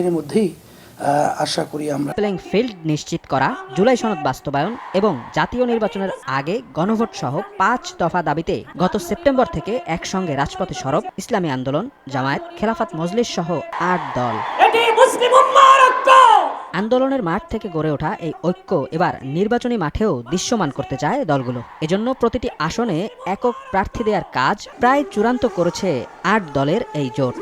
এর মধ্যেই আশা করি আমরা প্লেইং ফিল্ড নিশ্চিত করা, জুলাই সনদ বাস্তবায়ন এবং জাতীয় নির্বাচনের আগে গণভোট সহ ৫ দফা দাবিতে গত সেপ্টেম্বর থেকে একসঙ্গে রাজপথে সরব ইসলামী আন্দোলন, জামায়াত, খেলাফত মজলিস সহ ৮ দল। আন্দোলনের মাঠ থেকে গড়ে ওঠা এই ঐক্য এবার নির্বাচনী মাঠেও দৃশ্যমান করতে চায় দলগুলো। এজন্য প্রতিটি আসনে একক প্রার্থী দেওয়ার কাজ প্রায় চূড়ান্ত করেছে ৮ দলের এই জোট।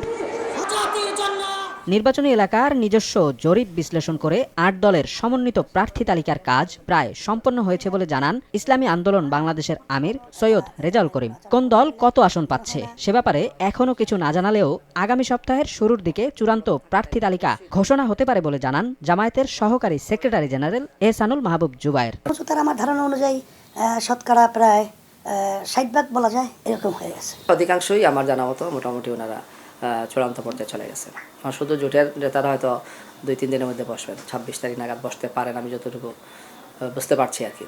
নির্বাচনী এলাকার নিজস্ব জরিপ বিশ্লেষণ করে ৮ দলের সমন্বিত প্রার্থী তালিকার কাজ প্রায় সম্পন্ন হয়েছে বলে জানান ইসলামী আন্দোলন বাংলাদেশের আমির সৈয়দ রেজাউল করিম। কোন দল কত আসন পাচ্ছে সে ব্যাপারে এখনও কিছু না জানালেও আগামী সপ্তাহের শুরুর দিকে চূড়ান্ত প্রার্থী তালিকা ঘোষণা হতে পারে বলে জানান জামায়াতের সহকারী সেক্রেটারি জেনারেল এহসানুল মাহবুব জুবায়ের। আমার ধারণা অনুযায়ী শতকরা প্রায় ৬০% বলা যায় এরকম হয়ে গেছে। অধিকাংশই আমার জানা মতো মোটামুটি ওনারা চূড়ান্ত পর্যায়ে চলে গেছে। শুধু জোটের নেতারা হয়তো ২-৩ দিনের মধ্যে বসবেন, ২৬ তারিখ নাগাদ বসতে পারেন আমি যতটুকু বুঝতে পারছি আর কি।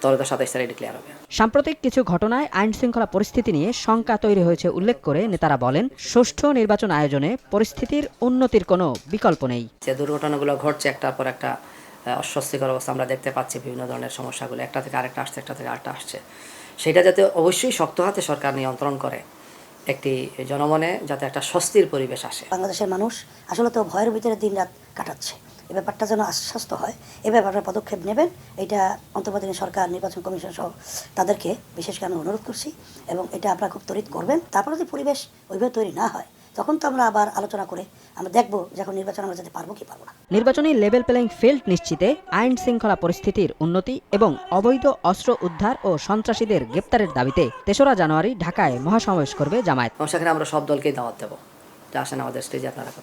তাহলে তো ২৭ তারিখ ডিক্লেয়ার হবে। সাম্প্রতিক কিছু ঘটনায় আইন শৃঙ্খলা পরিস্থিতি নিয়ে শঙ্কা তৈরি হয়েছে উল্লেখ করে নেতারা বলেন, সুষ্ঠু নির্বাচন আয়োজনে পরিস্থিতির উন্নতির কোনো বিকল্প নেই। যে দুর্ঘটনাগুলো ঘটছে একটার পর একটা অস্বস্তিকর অবস্থা আমরা দেখতে পাচ্ছি, বিভিন্ন ধরনের সমস্যাগুলো একটা থেকে আরেকটা আসছে, একটা থেকে আরেকটা আসছে, সেটা যাতে অবশ্যই শক্ত হাতে সরকার নিয়ন্ত্রণ করে, একটি জনমনে যাতে একটা স্বস্তির পরিবেশ আসে। বাংলাদেশের মানুষ আসলে তো ভয়ের ভিতরে দিন রাত কাটাচ্ছে। এই ব্যাপারটা যেন আশ্বস্ত হয়, এই ব্যাপারে পদক্ষেপ নেবেন, এটা অন্তর্বর্তীকালীন সরকার, নির্বাচন কমিশন সহ তাদেরকে বিশেষ করে আমি অনুরোধ করছি এবং এটা আপনারা খুব ত্বরিত করবেন। তারপরে যদি পরিবেশ ওইভাবে তৈরি না হয় তখন তো আমরা আবার আলোচনা করে আমরা দেখব যখন নির্বাচন আমরা যেতে পারবো কি পারবো না। নির্বাচনী লেভেল প্লেইং ফিল্ড নিশ্চিতে আইন শৃঙ্খলা পরিস্থিতির উন্নতি এবং অবৈধ অস্ত্র উদ্ধার ও সন্ত্রাসীদের গ্রেপ্তারের দাবিতে ৩রা জানুয়ারি ঢাকায় মহাসমাবেশ করবে জামায়াত। সেখানে আমরা সব দলকেই দাওয়াত দেবো যে আসেন আমাদের স্টেজে আপনারা কথা